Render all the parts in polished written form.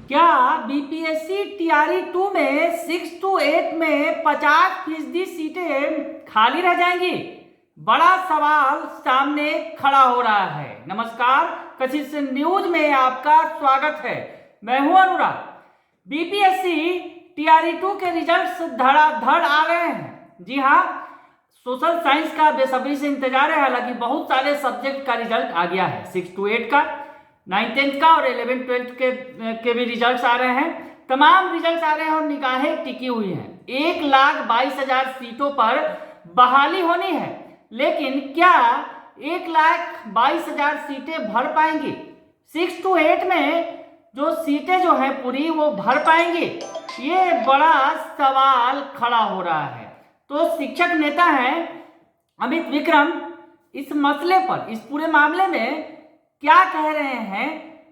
क्या BPSC TRE 2 में 6 to 8 में 50% सीटें खाली रह जाएंगी? बड़ा सवाल सामने खड़ा हो रहा है। नमस्कार, कशिश न्यूज में आपका स्वागत है। मैं हूं अनुराग। बीपीएससी टीआरई 2 के रिजल्ट्स धड़ाधड़ आ गए हैं। जी हाँ, सोशल साइंस का बेसब्री से इंतजार है। हालांकि बहुत सारे सब्जेक्ट का रिजल्ट आ गया है। 6 to 8 का, 9th 10th का और 11th 12th के भी रिजल्ट्स आ रहे हैं। तमाम रिजल्ट्स आ रहे हैं और निगाहें टिकी हुई हैं। 1,22,000 सीटों पर बहाली होनी है, लेकिन क्या 1,22,000 सीटें भर पाएंगी? 6 to 8 में जो सीटें जो हैं पूरी वो भर पाएंगी? ये बड़ा सवाल खड़ा हो रहा है। तो शिक्षक नेता हैं अमित विक्रम इस मसले पर, इस पूरे मामले में क्या कह रहे हैं,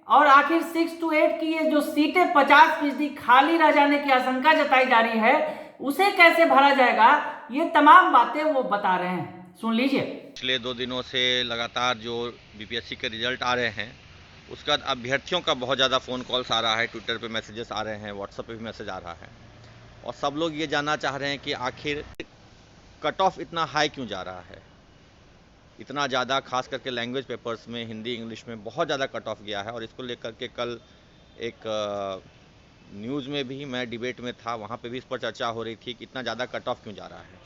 और आखिर 6 to 8 की ये जो सीटें 50% खाली रह जाने की आशंका जताई जा रही है, उसे कैसे भरा जाएगा, ये तमाम बातें वो बता रहे हैं। सुन लीजिए। पिछले 2 दिनों से लगातार जो बीपीएससी के रिजल्ट आ रहे हैं, उसके बाद अभ्यर्थियों का बहुत ज़्यादा फ़ोन कॉल्स आ रहा है, ट्विटर पे मैसेजेस आ रहे हैं, व्हाट्सएप पे भी मैसेज आ रहा है, और सब लोग ये जानना चाह रहे हैं कि आखिर कट ऑफ इतना हाई क्यों जा रहा है। इतना ज़्यादा, खास करके लैंग्वेज पेपर्स में, हिंदी इंग्लिश में बहुत ज़्यादा कट ऑफ गया है। और इसको लेकर के कल एक न्यूज़ में भी मैं डिबेट में था, वहाँ पे भी इस पर चर्चा हो रही थी कि इतना ज़्यादा कट ऑफ क्यों जा रहा है।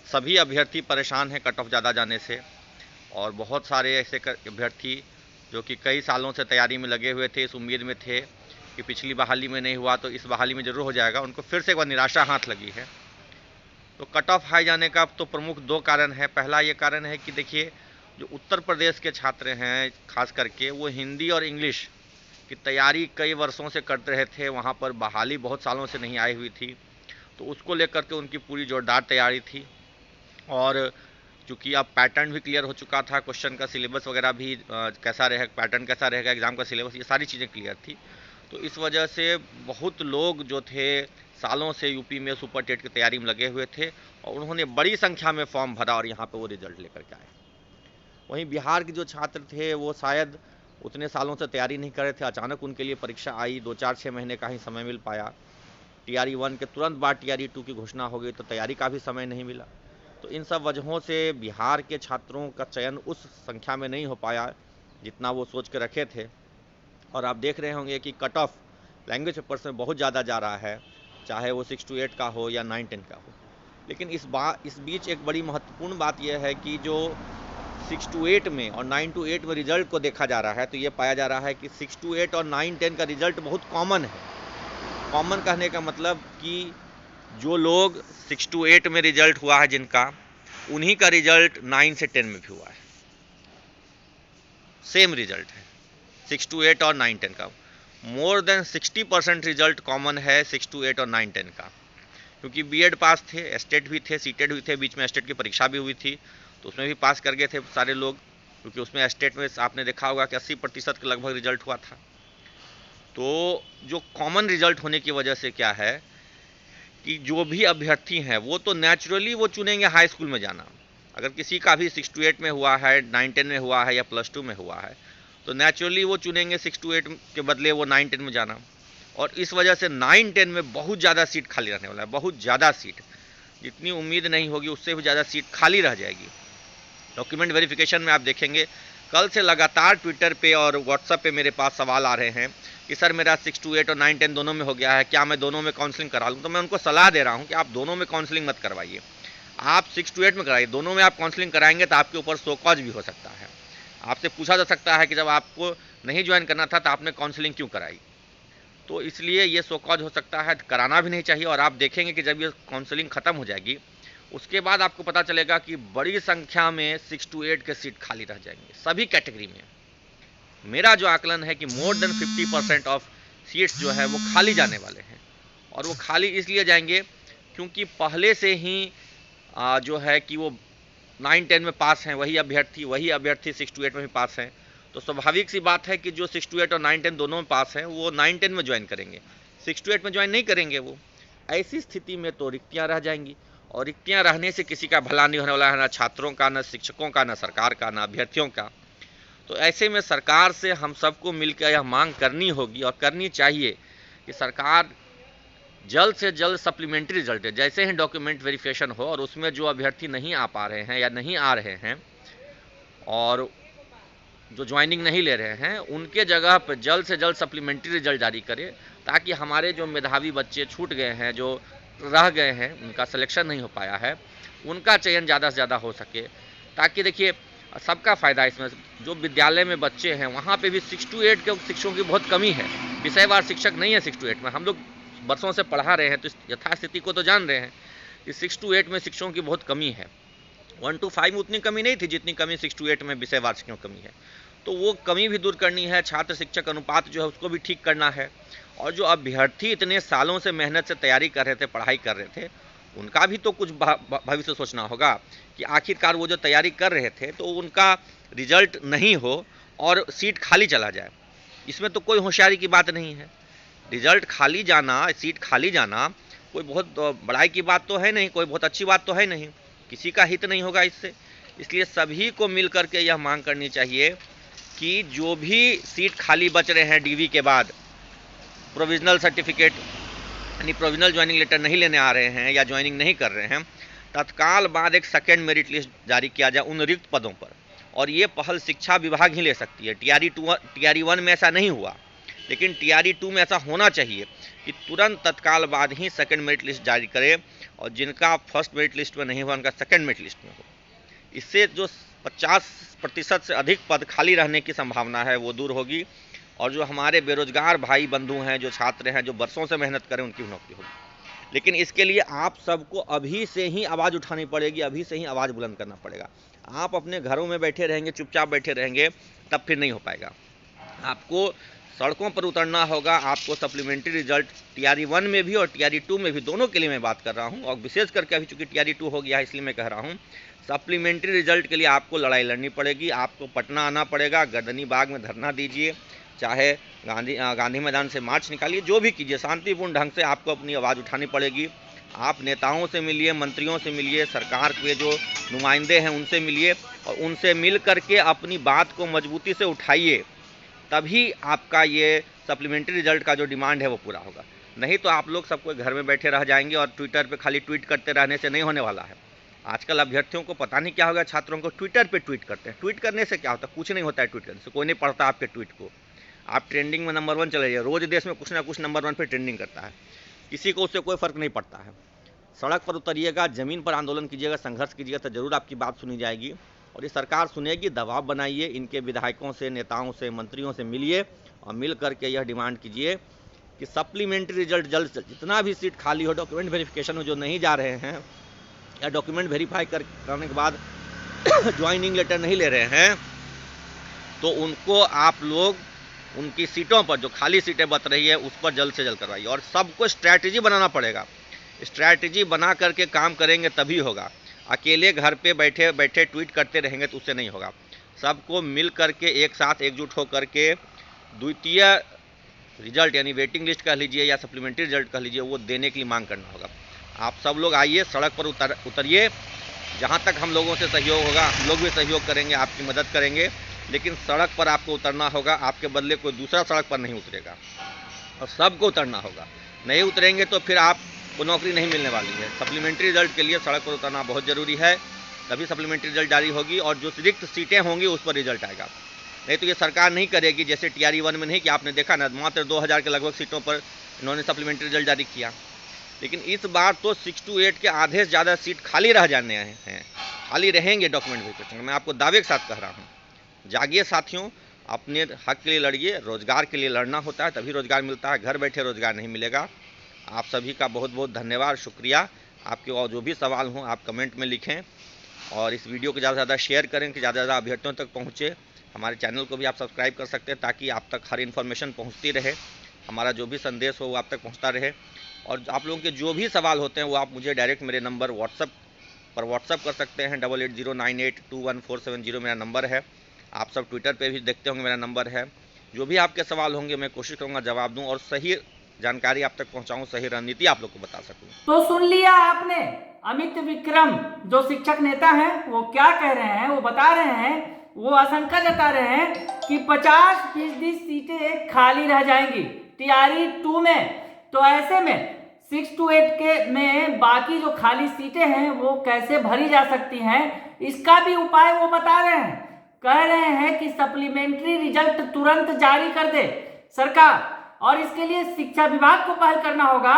सभी अभ्यर्थी परेशान हैं कट ऑफ ज़्यादा जाने से, और बहुत सारे ऐसे अभ्यर्थी जो कि कई सालों से तैयारी में लगे हुए थे, इस उम्मीद में थे कि पिछली बहाली में नहीं हुआ तो इस बहाली में ज़रूर हो जाएगा, उनको फिर से एक बार निराशा हाथ लगी है। तो कट ऑफ हाई जाने का तो प्रमुख 2 कारण है। पहला ये कारण है कि देखिए, जो उत्तर प्रदेश के छात्र हैं खास करके, वो हिंदी और इंग्लिश की तैयारी कई वर्षों से कर रहे थे, वहाँ पर बहाली बहुत सालों से नहीं आई हुई थी, तो उसको लेकर के उनकी पूरी जोरदार तैयारी थी। और चूँकि अब पैटर्न भी क्लियर हो चुका था, क्वेश्चन का सिलेबस वगैरह भी कैसा रहेगा, पैटर्न कैसा रहेगा, एग्ज़ाम का सिलेबस, ये सारी चीज़ें क्लियर थी। तो इस वजह से बहुत लोग जो थे सालों से यूपी में सुपर टेट की तैयारी में लगे हुए थे, और उन्होंने बड़ी संख्या में फॉर्म भरा और यहाँ पे वो रिजल्ट लेकर के आए। वहीं बिहार के जो छात्र थे वो शायद उतने सालों से तैयारी नहीं कर रहे थे, अचानक उनके लिए परीक्षा आई, 2-4-6 महीने का ही समय मिल पाया। टीआरई 1 के तुरंत बाद टीआरई 2 की घोषणा हो गई, तो तैयारी का भी समय नहीं मिला। तो इन सब वजहों से बिहार के छात्रों का चयन उस संख्या में नहीं हो पाया जितना वो सोच के रखे थे। और आप देख रहे होंगे कि कट ऑफ लैंग्वेज पेपर्स में बहुत ज़्यादा जा रहा है, चाहे वो 6 to 8 का हो या 9-10 का हो। लेकिन इस बीच एक बड़ी महत्वपूर्ण बात यह है कि जो 6 to 8 में और 9 to 8 में रिजल्ट को देखा जा रहा है, तो ये पाया जा रहा है कि 6 to 8 और 9-10 का रिजल्ट बहुत कॉमन है। कॉमन कहने का मतलब कि जो लोग 6 to 8 में रिजल्ट हुआ है जिनका, उन्हीं का रिजल्ट 9 से 10 में भी हुआ है। सेम रिजल्ट है 6 to 8 और 9-10 का। मोर देन 60% रिजल्ट कॉमन है 6 to 8 और 9-10 का, क्योंकि बीएड पास थे, एस्टेट भी थे, सीटेड भी थे, बीच में एस्टेट की परीक्षा भी हुई थी, तो उसमें भी पास कर गए थे सारे लोग, क्योंकि उसमें एस्टेट में आपने देखा होगा कि 80% के लगभग रिजल्ट हुआ था। तो जो कॉमन रिजल्ट होने की वजह से क्या है कि जो भी अभ्यर्थी हैं वो तो नेचुरली वो चुनेंगे हाई स्कूल में जाना। अगर किसी का भी 6 to 8 में हुआ है, 9-10 में हुआ है या +2 में हुआ है, तो नेचुरली वो चुनेंगे 6 to 8 के बदले वो 9-10 में जाना। और इस वजह से 9-10 में बहुत ज़्यादा सीट खाली रहने वाला है, बहुत ज़्यादा सीट, जितनी उम्मीद नहीं होगी उससे भी ज़्यादा सीट खाली रह जाएगी। डॉक्यूमेंट वेरिफिकेशन में आप देखेंगे कल से लगातार ट्विटर पे और व्हाट्सएप पे मेरे पास सवाल आ रहे हैं कि सर मेरा 6 to 8 और 9-10 दोनों में हो गया है, क्या मैं दोनों में काउंसलिंग करा लूँ? तो मैं उनको सलाह दे रहा हूँ कि आप दोनों में काउंसलिंग मत करवाइए, आप 6 to 8 में कराइए। दोनों में आप काउंसलिंग कराएंगे तो आपके ऊपर शो कॉज भी हो सकता है, आपसे पूछा जा सकता है कि जब आपको नहीं ज्वाइन करना था तो आपने काउंसलिंग क्यों कराई। तो इसलिए ये शो कॉज हो सकता है, कराना भी नहीं चाहिए। और आप देखेंगे कि जब ये काउंसलिंग ख़त्म हो जाएगी, उसके बाद आपको पता चलेगा कि बड़ी संख्या में 6 to 8 के सीट खाली रह जाएंगे सभी कैटेगरी में। मेरा जो आकलन है कि मोर देन 50% ऑफ सीट्स जो है वो खाली जाने वाले हैं, और वो खाली इसलिए जाएंगे क्योंकि पहले से ही जो है कि वो 9-10 में पास हैं, वही अभ्यर्थी 6 to 8 में भी पास हैं। तो स्वाभाविक सी बात है कि जो 6 to 8 और 9-10 दोनों में पास हैं वो 9-10 में ज्वाइन करेंगे, 6 to 8 में ज्वाइन नहीं करेंगे। वो ऐसी स्थिति में तो रिक्तियाँ रह जाएंगी, और रिक्तियाँ रहने से किसी का भला नहीं होने वाला है, ना छात्रों का, ना शिक्षकों का, ना सरकार का, ना अभ्यर्थियों का। तो ऐसे में सरकार से हम सबको मिलकर यह मांग करनी होगी और करनी चाहिए कि सरकार जल्द से जल्द सप्लीमेंट्री रिजल्ट है, जैसे ही डॉक्यूमेंट वेरिफिकेशन हो और उसमें जो अभ्यर्थी नहीं आ पा रहे हैं या नहीं आ रहे हैं और जो ज्वाइनिंग नहीं ले रहे हैं, उनके जगह पर जल्द से जल्द सप्लीमेंट्री रिजल्ट जारी करे, ताकि हमारे जो मेधावी बच्चे छूट गए हैं, जो रह गए हैं, उनका सिलेक्शन नहीं हो पाया है, उनका चयन ज़्यादा से ज़्यादा हो सके। ताकि देखिए सबका फ़ायदा इसमें, जो विद्यालय में बच्चे हैं वहाँ पे भी 6 to 8 के शिक्षकों की बहुत कमी है, विषयवार शिक्षक नहीं है 6 to 8 में। हम लोग बरसों से पढ़ा रहे हैं तो यथास्थिति को तो जान रहे हैं कि 6 to 8 में शिक्षकों की बहुत कमी है। 1 to 5 में उतनी कमी नहीं थी जितनी कमी 6 to 8 में विषय वार्षिकों की कमी है। तो वो कमी भी दूर करनी है, छात्र शिक्षक अनुपात जो है उसको भी ठीक करना है, और जो अभ्यर्थी इतने सालों से मेहनत से तैयारी कर रहे थे, पढ़ाई कर रहे थे, उनका भी तो कुछ भविष्य सोचना होगा कि आखिरकार वो जो तैयारी कर रहे थे तो उनका रिजल्ट नहीं हो और सीट खाली चला जाए। इसमें तो कोई होशियारी की बात नहीं है। रिजल्ट खाली जाना, सीट खाली जाना कोई बहुत बड़ाई की बात तो है नहीं, कोई बहुत अच्छी बात तो है नहीं, किसी का हित नहीं होगा इससे। इसलिए सभी को मिल करके यह मांग करनी चाहिए कि जो भी सीट खाली बच रहे हैं डीवी के बाद, प्रोविजनल सर्टिफिकेट यानी प्रोविजनल ज्वाइनिंग लेटर नहीं लेने आ रहे हैं या ज्वाइनिंग नहीं कर रहे हैं, तत्काल बाद एक सेकेंड मेरिट लिस्ट जारी किया जाए उन रिक्त पदों पर। और ये पहल शिक्षा विभाग ही ले सकती है। टीआरई 1 में ऐसा नहीं हुआ, लेकिन टीआरई 2 में ऐसा होना चाहिए कि तुरंत तत्काल बाद ही सेकेंड मेरिट लिस्ट जारी करे, और जिनका फर्स्ट मेरिट लिस्ट में नहीं हुआ उनका सेकेंड मेरिट लिस्ट में हो। इससे जो 50% से अधिक पद खाली रहने की संभावना है वो दूर होगी, और जो हमारे बेरोजगार भाई बंधु हैं, जो छात्र हैं, जो बरसों से मेहनत करें, उनकी नौकरी होगी। लेकिन इसके लिए आप सबको अभी से ही आवाज़ उठानी पड़ेगी, अभी से ही आवाज़ बुलंद करना पड़ेगा। आप अपने घरों में बैठे रहेंगे, चुपचाप बैठे रहेंगे, तब फिर नहीं हो पाएगा। आपको सड़कों पर उतरना होगा। आपको सप्लीमेंट्री रिजल्ट टीआरई 1 में भी और टीआरई 2 में भी, दोनों के लिए मैं बात कर रहा हूँ, और विशेष करके अभी चूंकि टीआरई 2 हो गया है इसलिए मैं कह रहा हूँ, सप्लीमेंट्री रिजल्ट के लिए आपको लड़ाई लड़नी पड़ेगी। आपको पटना आना पड़ेगा, गर्दनी बाग में धरना दीजिए, चाहे गांधी मैदान से मार्च निकालिए, जो भी कीजिए, शांतिपूर्ण ढंग से आपको अपनी आवाज़ उठानी पड़ेगी। आप नेताओं से मिलिए, मंत्रियों से मिलिए, सरकार के जो नुमाइंदे हैं उनसे मिलिए, और उनसे मिल करके अपनी बात को मजबूती से उठाइए, तभी आपका ये सप्लीमेंट्री रिजल्ट का जो डिमांड है वो पूरा होगा। नहीं तो आप लोग सबको घर में बैठे रह जाएंगे, और ट्विटर पे खाली ट्वीट करते रहने से नहीं होने वाला है। आजकल अभ्यर्थियों को पता नहीं क्या होगा, छात्रों को ट्विटर पे ट्वीट करते हैं। ट्वीट करने से क्या होता है? कुछ नहीं होता है। ट्वीट करने से कोई नहीं पढ़ता आपके ट्वीट को। आप ट्रेंडिंग में नंबर 1 चले जाइए, रोज़ देश में कुछ ना कुछ नंबर 1 पे ट्रेंडिंग करता है, किसी को उससे कोई फ़र्क नहीं पड़ता है। सड़क पर उतरिएगा, ज़मीन पर आंदोलन कीजिएगा, संघर्ष कीजिएगा, तो ज़रूर आपकी बात सुनी जाएगी, और ये सरकार सुनेगी। दबाव बनाइए, इनके विधायकों से, नेताओं से, मंत्रियों से मिलिए, और मिल करके यह डिमांड कीजिए कि सप्लीमेंट्री रिजल्ट जल्द से जितना भी सीट खाली हो, डॉक्यूमेंट वेरिफिकेशन में जो नहीं जा रहे हैं या डॉक्यूमेंट वेरीफाई करने के बाद ज्वाइनिंग लेटर नहीं ले रहे हैं, तो उनको आप लोग उनकी सीटों पर, जो खाली सीटें बच रही है, उस पर जल्द से जल्द करवाइए। और सबको स्ट्रैटेजी बनाना पड़ेगा। स्ट्रैटेजी बना करके काम करेंगे तभी होगा। अकेले घर पे बैठे बैठे ट्वीट करते रहेंगे तो उससे नहीं होगा। सबको मिल करके एक साथ एकजुट होकर के द्वितीय रिजल्ट यानी वेटिंग लिस्ट कह लीजिए या सप्लीमेंट्री रिजल्ट कह लीजिए, वो देने के लिए मांग करना होगा। आप सब लोग आइए, सड़क पर उतरिए। जहाँ तक हम लोगों से सहयोग होगा हम लोग भी सहयोग करेंगे, आपकी मदद करेंगे, लेकिन सड़क पर आपको उतरना होगा। आपके बदले कोई दूसरा सड़क पर नहीं उतरेगा, और सबको उतरना होगा। नहीं उतरेंगे तो फिर आपको नौकरी नहीं मिलने वाली है। सप्लीमेंट्री रिजल्ट के लिए सड़क पर उतरना बहुत ज़रूरी है, तभी सप्लीमेंट्री रिजल्ट जारी होगी, और जो रिक्त सीटें होंगी उस पर रिजल्ट आएगा। नहीं तो ये सरकार नहीं करेगी, जैसे टीआरई 1 में नहीं कि आपने देखा ना, मात्र 2000 के लगभग सीटों पर इन्होंने सप्लीमेंट्री रिजल्ट जारी किया। लेकिन इस बार तो 6 to 8 के आधे से ज़्यादा सीट खाली रह जाने हैं, खाली रहेंगे डॉक्यूमेंट वेरिफिकेशन। मैं आपको दावे के साथ कह रहा हूँ, जागिए साथियों, अपने हक के लिए लड़िए। रोजगार के लिए लड़ना होता है तभी रोजगार मिलता है, घर बैठे रोजगार नहीं मिलेगा। आप सभी का बहुत बहुत धन्यवाद, शुक्रिया। आपके और जो भी सवाल हों आप कमेंट में लिखें, और इस वीडियो को ज़्यादा से ज़्यादा शेयर करें कि ज़्यादा से ज़्यादा अभ्यर्थियों तक पहुँचे। हमारे चैनल को भी आप सब्सक्राइब कर सकते हैं, ताकि आप तक हर इन्फॉर्मेशन पहुँचती रहे, हमारा जो भी संदेश हो वो आप तक पहुँचता रहे। और आप लोगों के जो भी सवाल होते हैं वो आप मुझे डायरेक्ट मेरे नंबर व्हाट्सअप कर सकते हैं। 8809821470 मेरा नंबर है। आप सब ट्विटर पे भी देखते होंगे, मेरा नंबर है। जो भी आपके सवाल होंगे मैं कोशिश करूँगा जवाब दूँ, और सही जानकारी आप तक पहुँचाऊँ, सही रणनीति आप लोग को बता सकूँ। तो सुन लिया आपने, अमित विक्रम जो शिक्षक नेता हैं वो क्या कह रहे हैं, वो बता रहे हैं, वो आशंका जता रहे हैं कि 50% सीटें खाली रह जाएंगी। टीआरई 2 में, तो ऐसे में 6 to 8 के में बाकी जो खाली सीटें हैं वो कैसे भरी जा सकती हैं, इसका भी उपाय वो बता रहे हैं। कह रहे हैं कि सप्लीमेंट्री रिजल्ट तुरंत जारी कर दे सरकार, और इसके लिए शिक्षा विभाग को पहल करना होगा,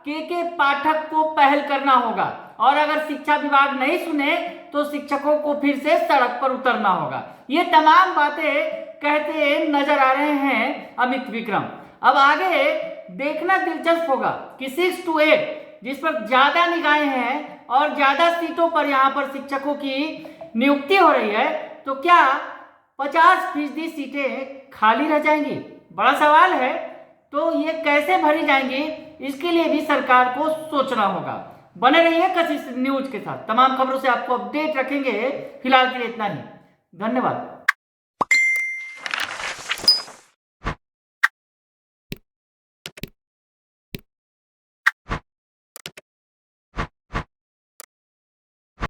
के पाठक को पहल करना होगा, और अगर शिक्षा विभाग नहीं सुने तो शिक्षकों को फिर से सड़क पर उतरना होगा। ये तमाम बातें कहते नजर आ रहे हैं अमित विक्रम। अब आगे देखना दिलचस्प होगा कि 6 to 8 जिस पर ज्यादा निगाहें हैं और ज्यादा सीटों पर यहाँ पर शिक्षकों की नियुक्ति हो रही है, तो क्या 50% सीटें खाली रह जाएंगी? बड़ा सवाल है। तो ये कैसे भरी जाएंगी, इसके लिए भी सरकार को सोचना होगा। बने रहिए कशिश न्यूज के साथ, तमाम खबरों से आपको अपडेट रखेंगे। फिलहाल के लिए इतना ही, धन्यवाद।